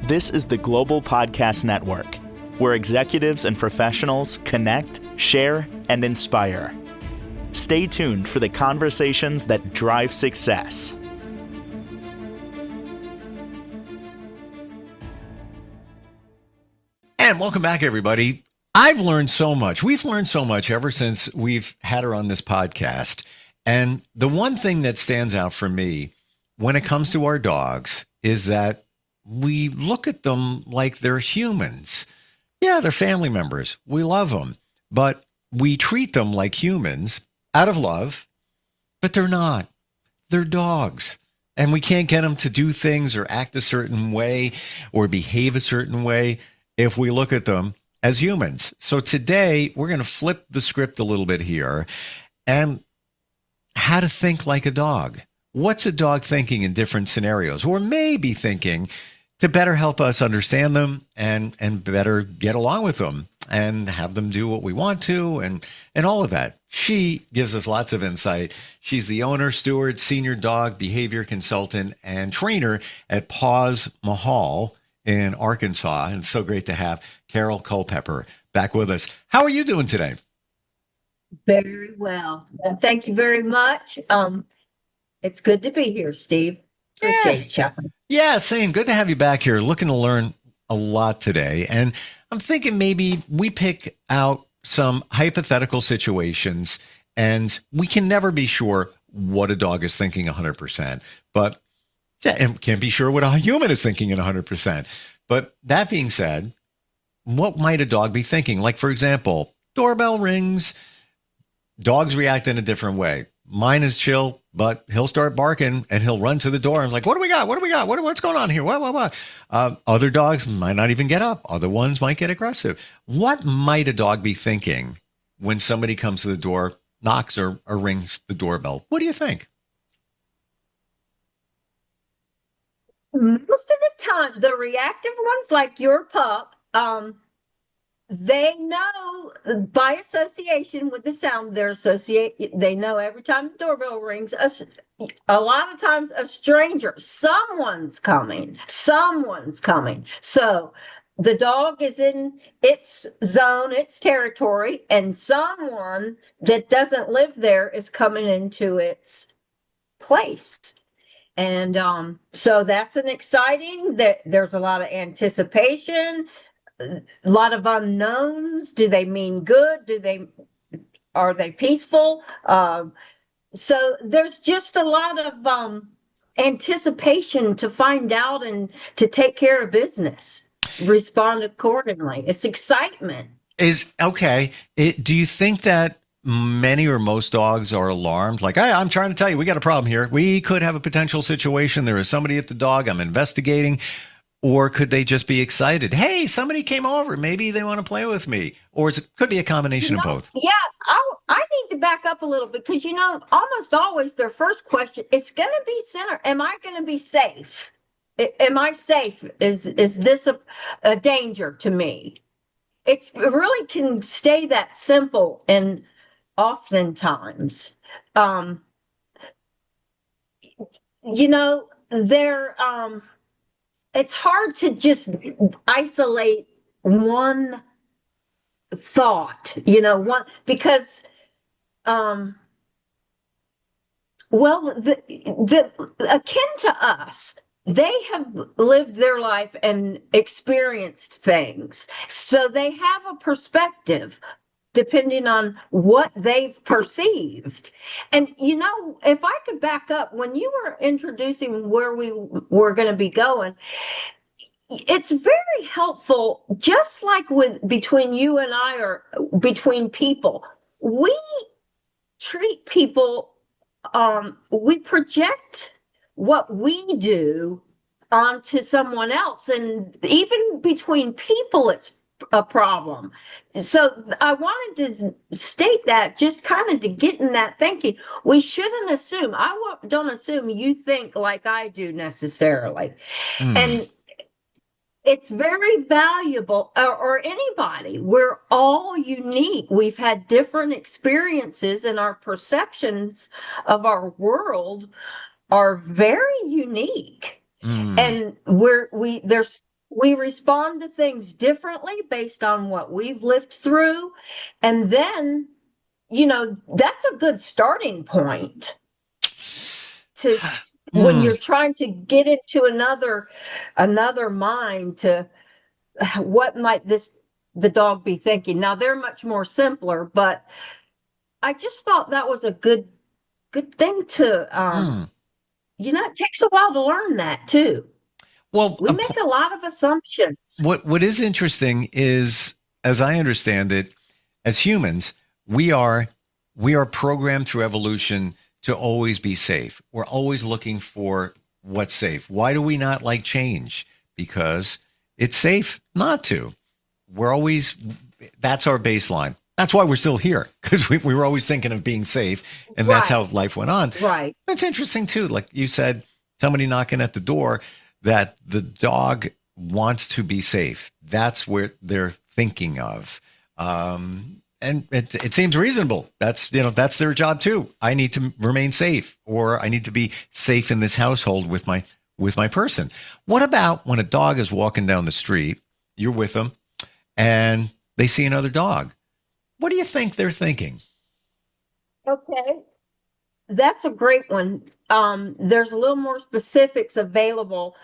This is the Global Podcast Network, where executives and professionals connect, share, and inspire. Stay tuned for the conversations that drive success. And welcome back, everybody. I've learned so much. We've learned so much ever since we've had her on this podcast. And the one thing that stands out for me when it comes to our dogs is that we look at them like they're humans. Yeah, they're family members. We love them, but we treat them like humans out of love, but they're not. They're dogs. And we can't get them to do things or act a certain way or behave a certain way if we look at them as humans. So today we're going to flip the script a little bit here and how to think like a dog. What's a dog thinking in different scenarios, or maybe thinking to better help us understand them and better get along with them and have them do what we want to and all of that. She gives us lots of insight. She's the owner, steward, senior dog behavior consultant, and trainer at Paws, Mahal in Arkansas. And it's so great to have Carol Culpepper back with us. How are you doing today? Very well. Thank you very much. It's good to be here, Steve. Appreciate you. Yeah, same. Good to have you back here. Looking to learn a lot today. And I'm thinking maybe we pick out some hypothetical situations, and we can never be sure what a dog is thinking 100%. But yeah, and can't be sure what a human is thinking in 100%. But that being said, what might a dog be thinking? Like, for example, doorbell rings, dogs react in a different way. Mine is chill, but he'll start barking and he'll run to the door. I'm like, what do we got? What do we got? What's going on here? What? Other dogs might not even get up. Other ones might get aggressive. What might a dog be thinking when somebody comes to the door, knocks or rings the doorbell? What do you think? Most of the time, the reactive ones, like your pup, they know by association with the sound they know every time the doorbell rings, a lot of times a stranger, someone's coming. So the dog is in its zone, its territory, and someone that doesn't live there is coming into its place. And so that's an exciting, there's a lot of anticipation, a lot of unknowns. Do they mean good? Are they peaceful? So there's just a lot of anticipation to find out and to take care of business, respond accordingly. It's excitement. Do you think that many or most dogs are alarmed? Like, hey, I'm trying to tell you, we got a problem here. We could have a potential situation. There is somebody at the dog. I'm investigating. Or could they just be excited? Hey, somebody came over. Maybe they want to play with me. Or it could be a combination of both. Yeah, I need to back up a little because, almost always their first question is going to be centered. Am I going to be safe? Am I safe? Is this a danger to me? It really can stay that simple. And oftentimes, it's hard to just isolate one thought, because, the akin to us, they have lived their life and experienced things. So they have a perspective depending on what they've perceived. And, if I could back up, when you were introducing where we were going to be going, it's very helpful, just like between you and I or between people, we treat people, we project what we do onto someone else. And even between people, it's a problem. So I wanted to state that, just kind of to get in that thinking. We shouldn't assume. I don't assume you think like I do necessarily. And it's very valuable, or anybody. We're all unique. We've had different experiences, and our perceptions of our world are very unique. And there's we respond to things differently based on what we've lived through. And then, that's a good starting point to when you're trying to get into another mind to what might the dog be thinking. Now they're much more simpler, but I just thought that was a good thing to it takes a while to learn that too. Well, we make a lot of assumptions. What is interesting is, as I understand it, as humans, we are programmed through evolution to always be safe. We're always looking for what's safe. Why do we not like change? Because it's safe not to. That's our baseline. That's why we're still here, because we were always thinking of being safe, and that's how life went on. Right. That's interesting too. Like you said, somebody knocking at the door, that the dog wants to be safe. That's what they're thinking of. And it seems reasonable. That's their job too. I need to remain safe, or I need to be safe in this household with my person. What about when a dog is walking down the street, you're with them, and they see another dog? What do you think they're thinking? Okay. That's a great one. There's a little more specifics available.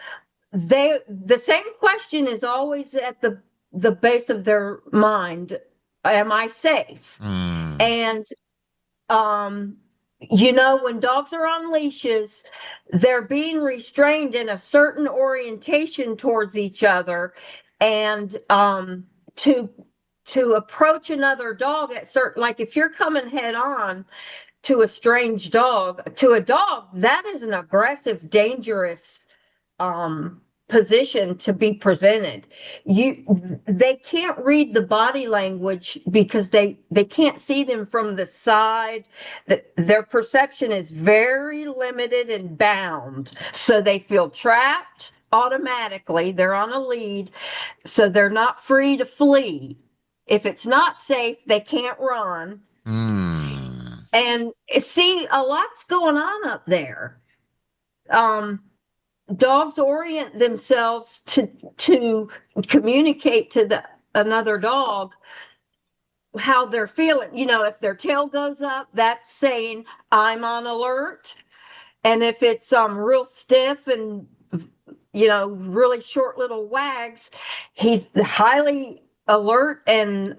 The same question is always at the base of their mind. Am I safe? And, when dogs are on leashes, they're being restrained in a certain orientation towards each other. And to approach another dog at certain, like if you're coming head on to a strange dog, to a dog, that is an aggressive, dangerous position to be presented. They can't read the body language because they can't see them from the side. Their perception is very limited and bound. So they feel trapped automatically. They're on a lead, so they're not free to flee. If it's not safe, they can't run. And see, a lot's going on up there. Dogs orient themselves to communicate to another dog how they're feeling. If their tail goes up, that's saying I'm on alert. And if it's real stiff and really short little wags, he's highly alert. And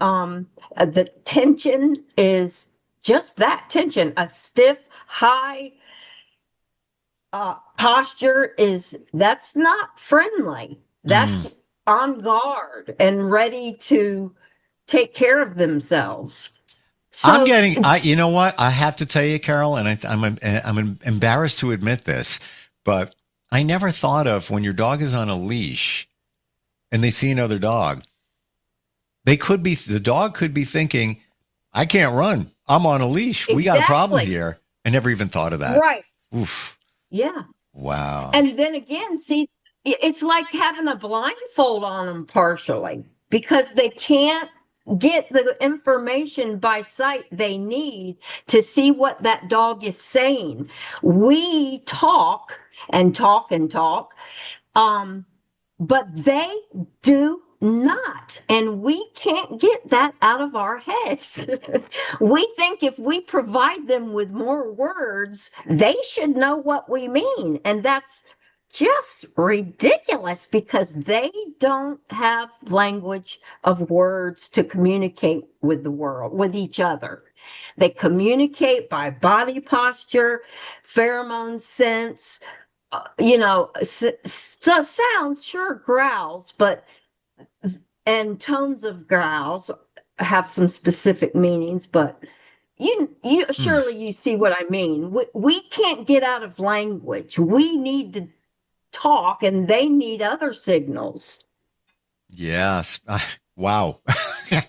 the tension is just that tension. A stiff, high posture that's not friendly. That's on guard and ready to take care of themselves. So I'm getting, you know what? I have to tell you, Carol, and I'm embarrassed to admit this, but I never thought of when your dog is on a leash and they see another dog, the dog could be thinking, I can't run. I'm on a leash. We got a problem here. I never even thought of that. Right. Oof. Yeah. Wow. And then again, see, it's like having a blindfold on them partially, because they can't get the information by sight they need to see what that dog is saying. We talk and talk and talk, but they do not. And we can't get that out of our heads. We think if we provide them with more words, they should know what we mean. And that's just ridiculous, because they don't have language of words to communicate with the world, with each other. They communicate by body posture, pheromone sense, so sounds, sure, growls, and tones of growls have some specific meanings, but you surely you see what I mean. We can't get out of language. We need to talk, and they need other signals. Yes. Wow. I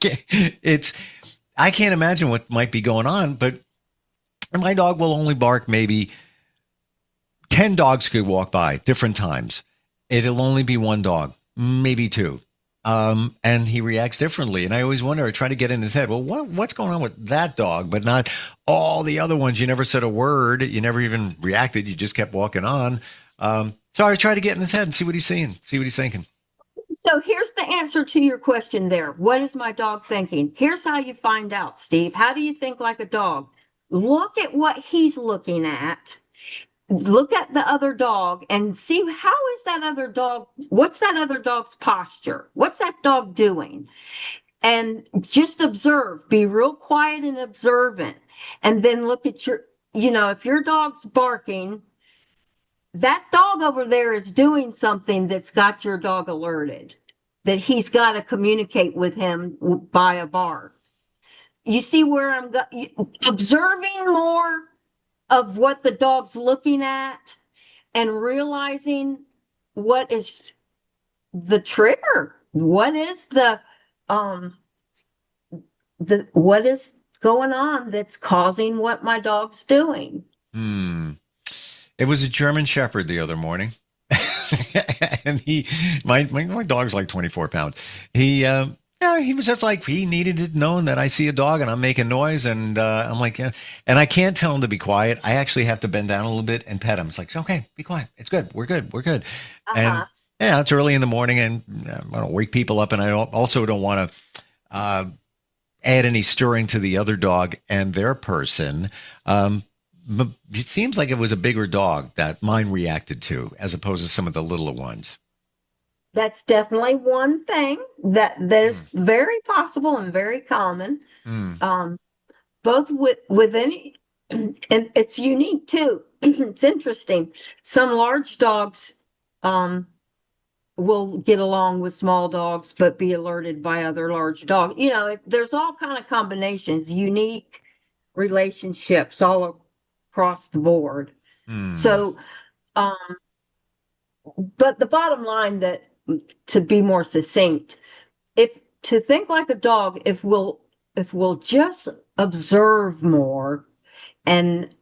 can't imagine what might be going on, but my dog will only bark. Maybe 10 dogs could walk by different times. It'll only be one dog, maybe two. And he reacts differently. And I always wonder, I try to get in his head, well, what's going on with that dog, but not all the other ones? You never said a word. You never even reacted. You just kept walking on. So I try to get in his head and see what he's seeing, see what he's thinking. So here's the answer to your question there. What is my dog thinking? Here's how you find out, Steve. How do you think like a dog? Look at what he's looking at. Look at the other dog and see how is that other dog, what's that other dog's posture? What's that dog doing? And just observe, be real quiet and observant. And then look at if your dog's barking, that dog over there is doing something that's got your dog alerted, that he's got to communicate with him by a bark. You see where I'm observing more of what the dog's looking at and realizing what is the trigger, what is what is going on that's causing what my dog's doing. It was a German Shepherd the other morning. And my dog's like 24 pounds. He was just like, he needed it known that I see a dog and I'm making noise. And I'm like, and I can't tell him to be quiet. I actually have to bend down a little bit and pet him. It's like, okay, be quiet. It's good. We're good. We're good. And it's early in the morning and I don't wake people up. And I also don't want to add any stirring to the other dog and their person. It seems like it was a bigger dog that mine reacted to, as opposed to some of the littler ones. That's definitely one thing that is very possible and very common. Both with any, and it's unique too. It's interesting. Some large dogs will get along with small dogs, but be alerted by other large dogs. There's all kind of combinations, unique relationships all across the board. So, but the bottom line, that to be more succinct, to think like a dog, if we'll just observe more and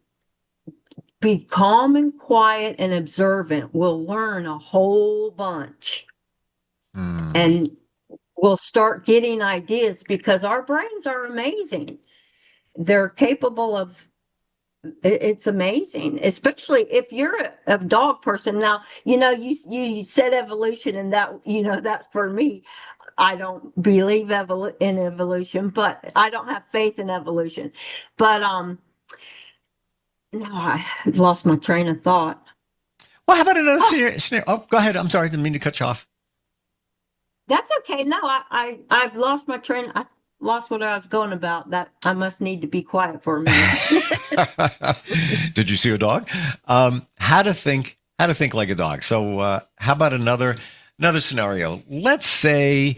be calm and quiet and observant, we'll learn a whole bunch. And we'll start getting ideas, because our brains are amazing. They're capable of, it's amazing, especially if you're a dog person. Now, you said evolution, and that, that's for me. I don't believe in evolution, but I don't have faith in evolution. But no, I lost my train of thought. Well, how about another scenario? Oh, go ahead. I'm sorry. I didn't mean to cut you off. That's okay. No, I've lost my train. I lost what I was going about. That I must need to be quiet for a minute. Did you see a dog? How to think like a dog. So how about another scenario? Let's say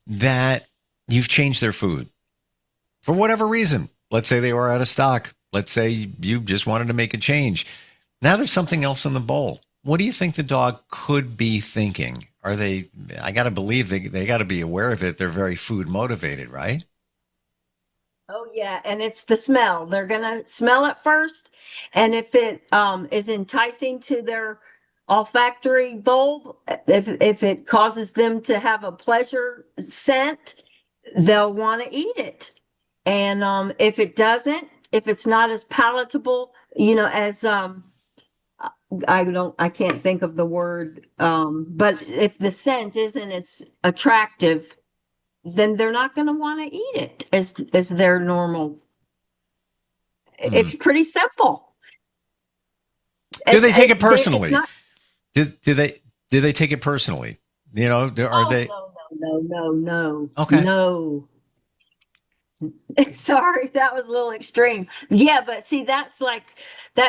that you've changed their food for whatever reason. Let's say they were out of stock. Let's say you just wanted to make a change. Now there's something else in the bowl. What do you think the dog could be thinking? I got to believe they got to be aware of it. They're very food motivated, right? Oh, yeah. And it's the smell. They're going to smell it first. And if it is enticing to their olfactory bulb, if it causes them to have a pleasure scent, they'll want to eat it. And if it doesn't, if it's not as palatable, as I can't think of the word, but if the scent isn't as attractive, then they're not going to want to eat it as their normal. It's pretty simple. Do they take it personally? Do they take it personally? Are they? No. Okay. No. Sorry, that was a little extreme. Yeah, but see, that's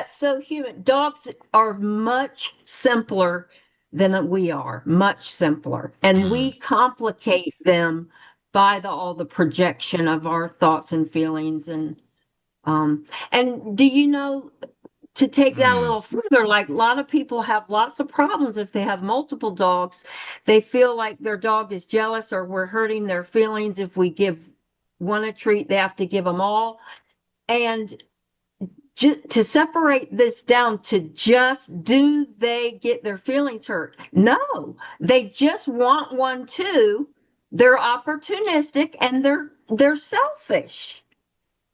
so human. Dogs are much simpler than we are, much simpler. And we complicate them by all the projection of our thoughts and feelings. And do to take that a little further, like a lot of people have lots of problems if they have multiple dogs. They feel like their dog is jealous, or we're hurting their feelings if we give one a treat, they have to give them all. And to separate this down to just, do they get their feelings hurt? No, they just want one too. They're opportunistic and they're selfish.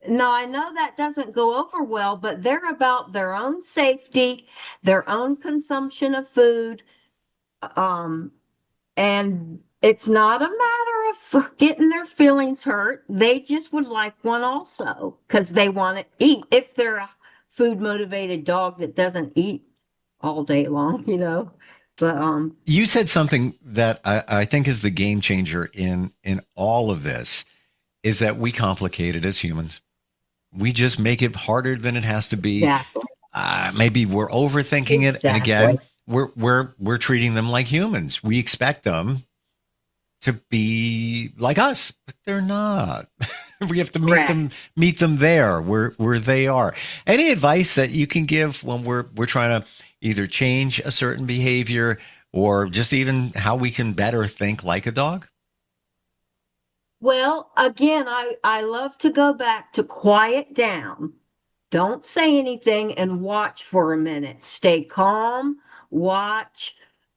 Now, I know that doesn't go over well, but they're about their own safety, their own consumption of food, and it's not a matter of getting their feelings hurt. They just would like one also because they want to eat. If they're a food motivated dog that doesn't eat all day long, But You said something that I think is the game changer in all of this, is that we complicate it as humans. We just make it harder than it has to be. exactly. Maybe we're overthinking it, and again, Exactly. we're treating them like humans. We expect them to be like us, but they're not. We have to meet them there where they are. Any advice that you can give when we're trying to either change a certain behavior or just even how we can better think like a dog? Well, again, I love to go back to quiet down. Don't say anything and watch for a minute. Stay calm, watch.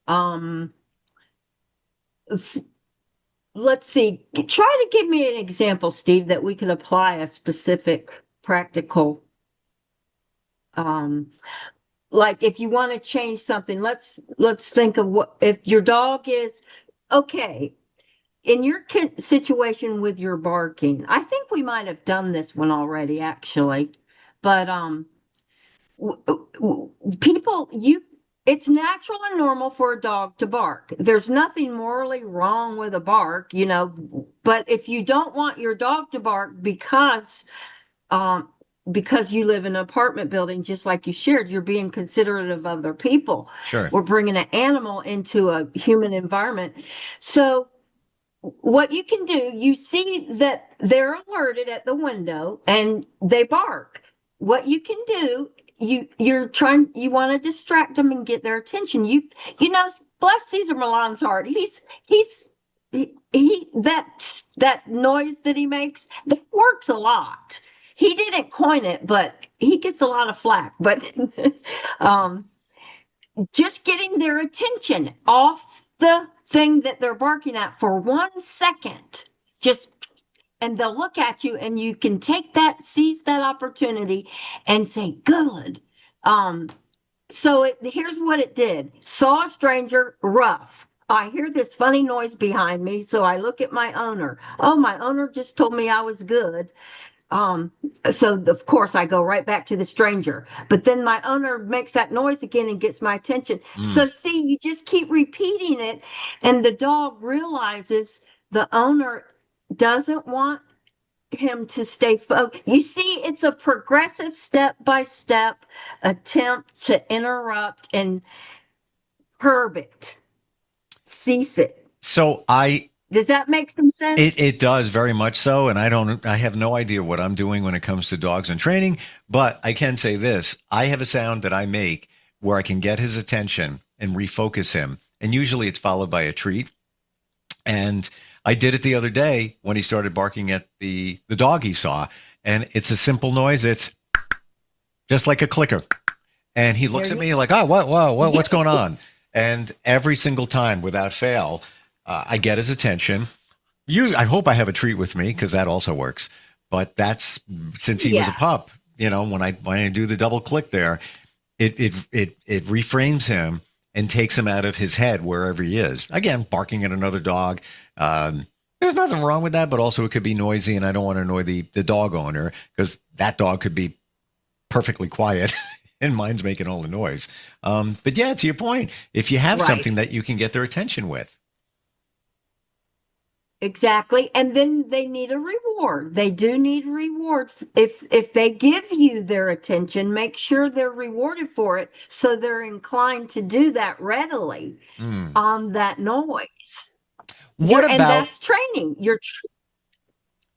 Um, f- let's see. Try to give me an example, Steve, that we can apply a specific practical um like if you want to change something, let's think of what if your dog is okay in your situation with your barking. I think we might have done this one already, actually, but people, it's natural and normal for a dog to bark. There's nothing morally wrong with a bark, but if you don't want your dog to bark um because you live in an apartment building, just like you shared, you're being considerate of other people. Sure. We're bringing an animal into a human environment. So what you can do, you see that they're alerted at the window and they bark. What you can do, you want to distract them and get their attention. Bless Caesar Milan's heart. That noise that he makes, that works a lot. He didn't coin it, but he gets a lot of flack. But um, just getting their attention off the thing that they're barking at for 1 second, and they'll look at you, and you can seize that opportunity and say, good. So here's what it did. Saw a stranger, rough. I hear this funny noise behind me, so I look at my owner. Oh, my owner just told me I was good. So of course I go right back to the stranger, but then my owner makes that noise again and gets my attention. So see, you just keep repeating it, and the dog realizes the owner doesn't want him to stay focused. You see, it's a progressive step-by-step attempt to interrupt and curb it, cease it. So Does that make some sense? It does, very much so. And I have no idea what I'm doing when it comes to dogs and training, but I can say this. I have a sound that I make where I can get his attention and refocus him. And usually it's followed by a treat. And I did it the other day when he started barking at the dog he saw. And it's a simple noise. It's just like a clicker. And he looks at me like, oh, what's going on? And every single time without fail, I get his attention. I hope I have a treat with me, because that also works. But that's since he was a pup. When I do the double click there, it reframes him and takes him out of his head wherever he is. Again, barking at another dog. There's nothing wrong with that, but also it could be noisy, and I don't want to annoy the dog owner, because that dog could be perfectly quiet and mine's making all the noise. But yeah, to your point, if you have something that you can get their attention with. Exactly. And then they need a reward. They do need a reward. If they give you their attention, make sure they're rewarded for it, so they're inclined to do that readily on that noise. And that's training.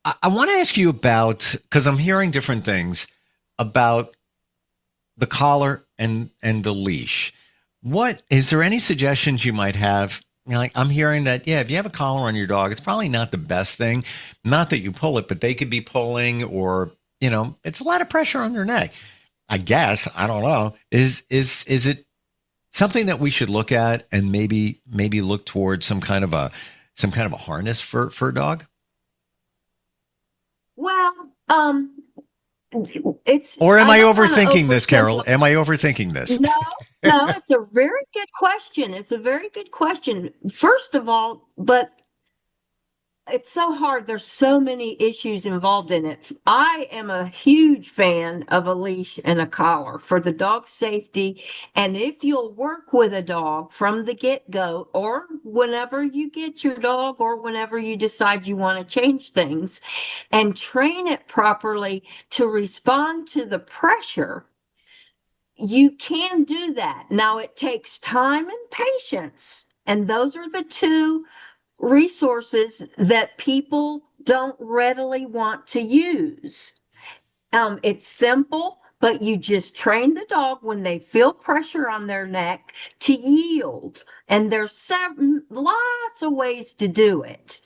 I want to ask you about, because I'm hearing different things about the collar and the leash. Is there any suggestions you might have? Like, I'm hearing that, if you have a collar on your dog, it's probably not the best thing. Not that you pull it, but they could be pulling, or, it's a lot of pressure on their neck. I guess, I don't know. Is it something that we should look at and maybe look towards some kind of a harness for a dog? Well, Or am I overthinking this, Carol? Am I overthinking this? No, No, it's a very good question. It's a very good question. First of all, but it's so hard. There's so many issues involved in it. I am a huge fan of a leash and a collar for the dog's safety. And if you'll work with a dog from the get-go, or whenever you get your dog, or whenever you decide you want to change things, and train it properly to respond to the pressure, you can do that. Now, it takes time and patience. And those are the two resources that people don't readily want to use. It's simple, but you just train the dog when they feel pressure on their neck to yield. And there's lots of ways to do it.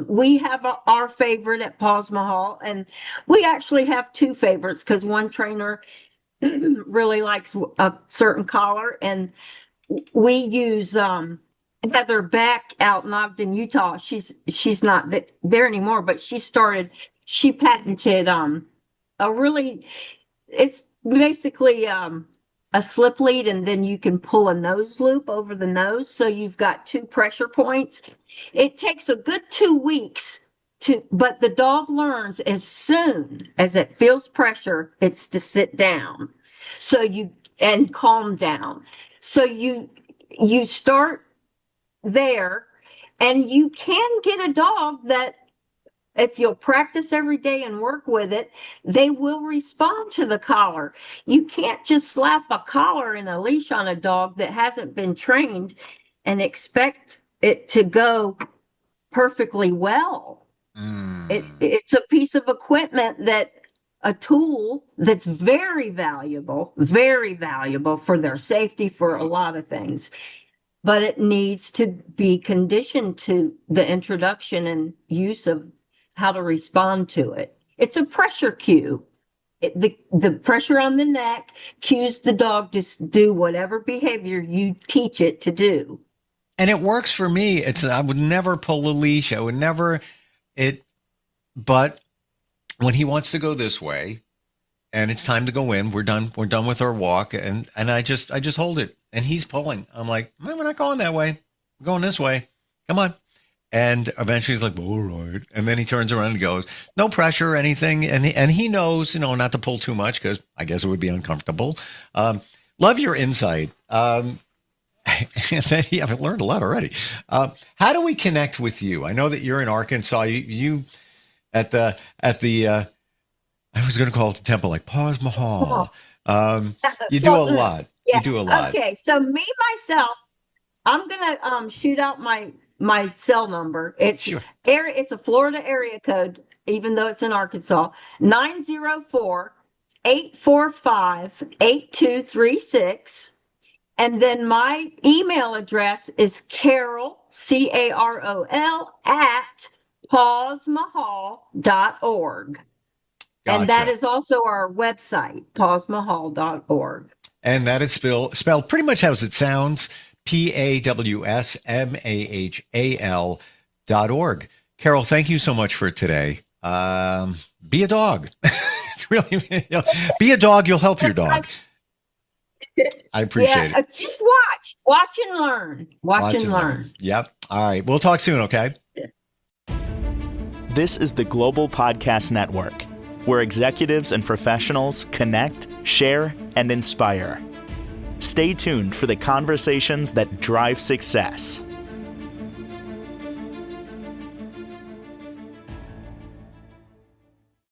We have our favorite at Paws Mahal, and we actually have two favorites because one trainer really likes a certain collar, and we use Heather Beck out in Ogden, Utah. She's not there anymore, but she patented it's basically a slip lead, and then you can pull a nose loop over the nose, so you've got two pressure points. It takes a good 2 weeks but the dog learns as soon as it feels pressure, it's to sit down. And calm down. So you start there, and you can get a dog that, if you'll practice every day and work with it, they will respond to the collar. You can't just slap a collar and a leash on a dog that hasn't been trained and expect it to go perfectly well. It's a piece of equipment a tool that's very valuable for their safety, for a lot of things. But it needs to be conditioned to the introduction and use of how to respond to it. It's a pressure cue. The pressure on the neck cues the dog to do whatever behavior you teach it to do. And it works for me. I would never pull a leash. But when he wants to go this way and it's time to go in, we're done with our walk. And I just hold it, and he's pulling. I'm like, we're not going that way. We're going this way. Come on. And eventually he's like, all right. And then he turns around and goes, no pressure or anything. And he knows, not to pull too much, because I guess it would be uncomfortable. Love your insight. And then I've learned a lot already. How do we connect with you? I know that you're in Arkansas. You at the I was going to call it the temple, like Paws Mahal. You do a lot. Yeah. You do a lot. Okay, so myself, I'm gonna shoot out my cell number. It's It's a Florida area code, even though it's in Arkansas. 904-845-8236. And then my email address is Carol, Carol, at pawsmahal.org. Gotcha. And that is also our website, pawsmahal.org. And that is spelled pretty much as it sounds, PAWSMAHAL.org. Carol, thank you so much for today. Be a dog. It's really, be a dog. You'll help your dog. I appreciate it. Just watch and learn. Watch and learn. Yep. All right. We'll talk soon. Okay. This is the Global Podcast Network, where executives and professionals connect, share, and inspire. Stay tuned for the conversations that drive success.